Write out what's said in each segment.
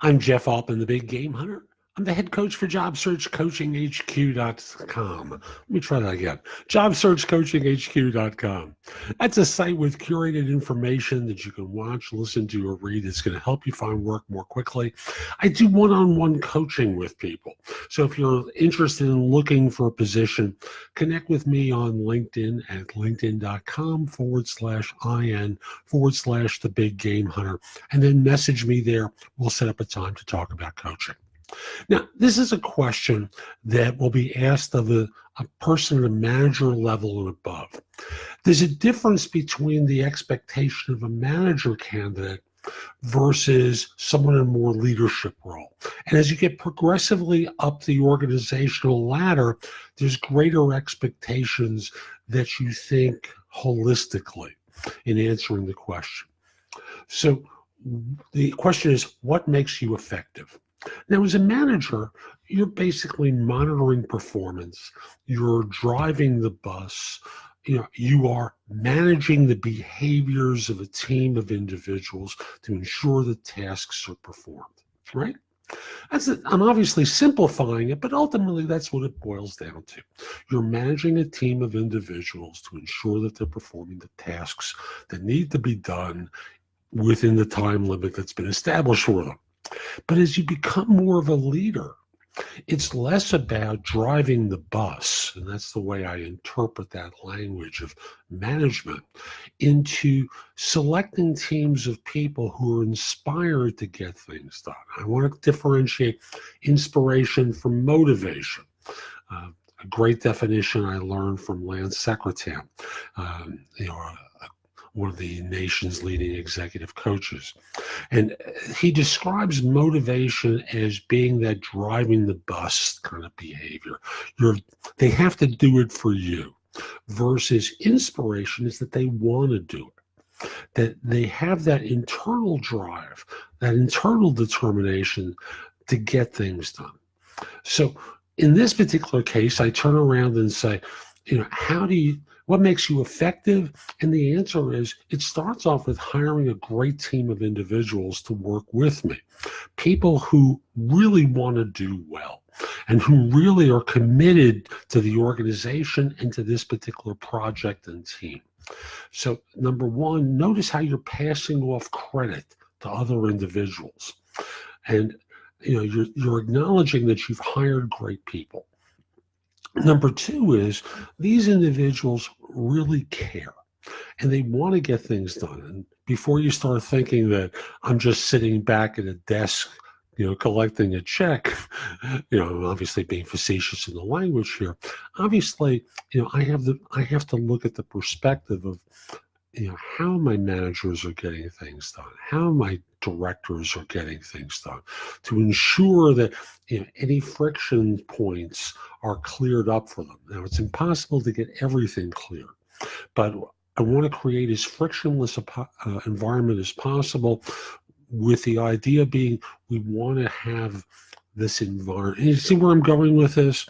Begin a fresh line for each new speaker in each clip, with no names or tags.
I'm Jeff Altman, the Big Game Hunter. I'm the head coach for JobSearchCoachingHQ.com. Let me try that again. JobSearchCoachingHQ.com. That's a site with curated information that you can watch, listen to, or read. It's going to help you find work more quickly. I do one-on-one coaching with people. So if you're interested in looking for a position, connect with me on LinkedIn at linkedin.com/IN/the Big Game Hunter, and then message me there. We'll set up a time to talk about coaching. Now, this is a question that will be asked of a person at a manager level and above. There's a difference between the expectation of a manager candidate versus someone in a more leadership role. And as you get progressively up the organizational ladder, there's greater expectations that you think holistically in answering the question. So the question is, what makes you effective? Now, as a manager, you're basically monitoring performance, you're driving the bus, you are managing the behaviors of a team of individuals to ensure that tasks are performed, right? I'm obviously simplifying it, but ultimately that's what it boils down to. You're managing a team of individuals to ensure that they're performing the tasks that need to be done within the time limit that's been established for them. But as you become more of a leader, it's less about driving the bus, and that's the way I interpret that language of management, into selecting teams of people who are inspired to get things done. I want to differentiate inspiration from motivation. A great definition I learned from Lance Secretan, one of the nation's leading executive coaches. And he describes motivation as being that driving the bus kind of behavior. They have to do it for you, versus inspiration is that they want to do it, that they have that internal drive, that internal determination to get things done. So in this particular case, I turn around and say, what makes you effective? And the answer is, it starts off with hiring a great team of individuals to work with me. People who really want to do well and who really are committed to the organization and to this particular project and team. So number one, notice how you're passing off credit to other individuals. And you're acknowledging that you've hired great people. Number two is, these individuals really care and they want to get things done. And before you start thinking that I'm just sitting back at a desk, collecting a check, I'm obviously being facetious in the language here. Obviously, I have to look at the perspective of, how my managers are getting things done, how my directors are getting things done, to ensure that any friction points are cleared up for them. Now, it's impossible to get everything cleared, but I want to create as frictionless environment as possible, with the idea being we want to have this environment. And you see where I'm going with this?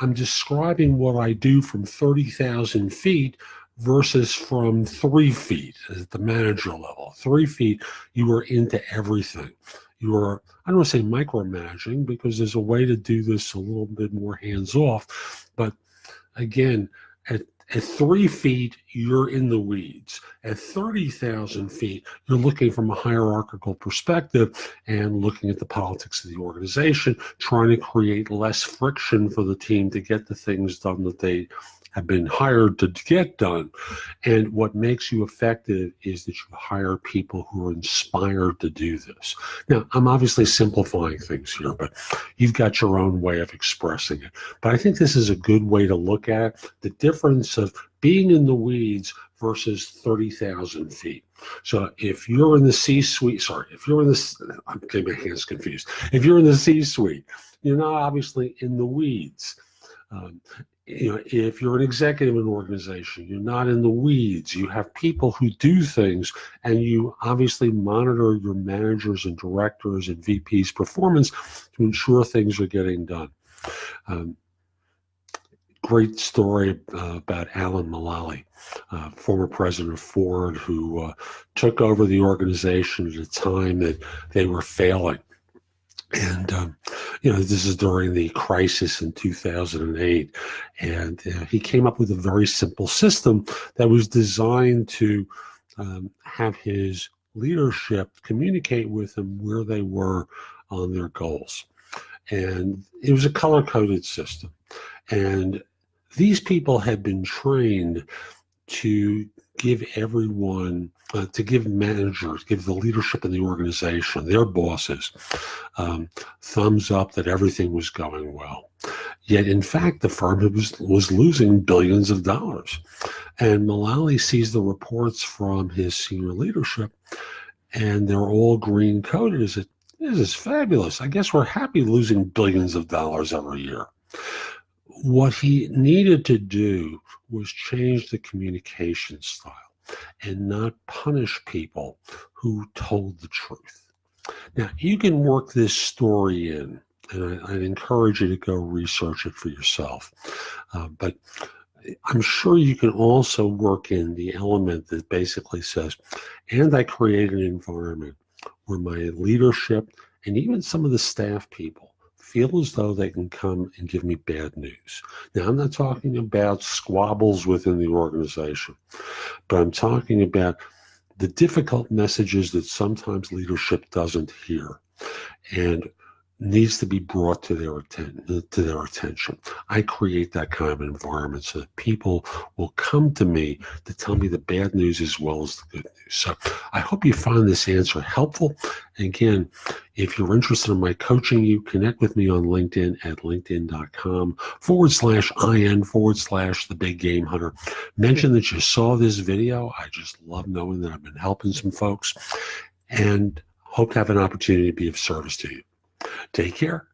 I'm describing what I do from 30,000 feet versus from 3 feet at the manager level. 3 feet, you are into everything. You are, I don't want to say micromanaging, because there's a way to do this a little bit more hands-off. But again, at 3 feet, you're in the weeds. At 30,000 feet, you're looking from a hierarchical perspective and looking at the politics of the organization, trying to create less friction for the team to get the things done that they have been hired to get done. And what makes you effective is that you hire people who are inspired to do this. Now, I'm obviously simplifying things here, but you've got your own way of expressing it. But I think this is a good way to look at the difference of being in the weeds versus 30,000 feet. So if you're in the C-suite, I'm getting my hands confused. If you're in the C-suite, you're not obviously in the weeds. If you're an executive in an organization, you're not in the weeds. You have people who do things, and you obviously monitor your managers and directors and VPs' performance to ensure things are getting done. Great story about Alan Mulally, former president of Ford, who took over the organization at a time that they were failing. And, this is during the crisis in 2008. And he came up with a very simple system that was designed to have his leadership communicate with him where they were on their goals. And it was a color-coded system. And these people had been trained to give everyone, to give managers, give the leadership in the organization, their bosses, thumbs up that everything was going well. Yet, in fact, the firm was losing billions of dollars. And Mullally sees the reports from his senior leadership, and they're all green coded. This is fabulous. I guess we're happy losing billions of dollars every year. What he needed to do was change the communication style and not punish people who told the truth. Now, you can work this story in, and I'd encourage you to go research it for yourself. But I'm sure you can also work in the element that basically says, and I create an environment where my leadership and even some of the staff people feel as though they can come and give me bad news. Now, I'm not talking about squabbles within the organization, but I'm talking about the difficult messages that sometimes leadership doesn't hear and needs to be brought to their attention. I create that kind of environment so that people will come to me to tell me the bad news as well as the good news. So I hope you find this answer helpful. And again, if you're interested in my coaching, you connect with me on LinkedIn at linkedin.com/IN/the big game hunter. Mention that you saw this video. I just love knowing that I've been helping some folks and hope to have an opportunity to be of service to you. Take care.